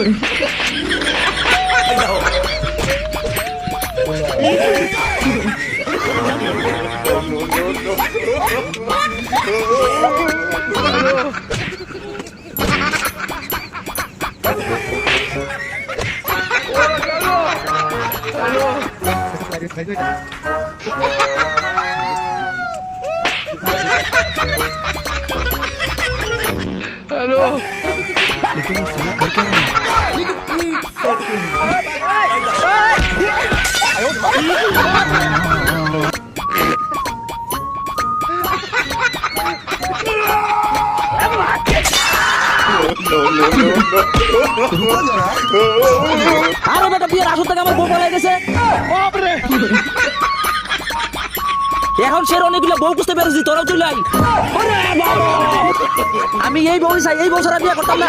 Hello लेकिन ये साला कर क्या रहा है? আরে বেটা বিয়ের আসর থেকে আমার বউ পালাই গেছে। এখন সে অনেকগুলো বউ বুঝতে পেরেছি, তোরাও চলে আই। আমি এই বউ চাই, এই বউ ছাড়া বিয়ে করতাম না।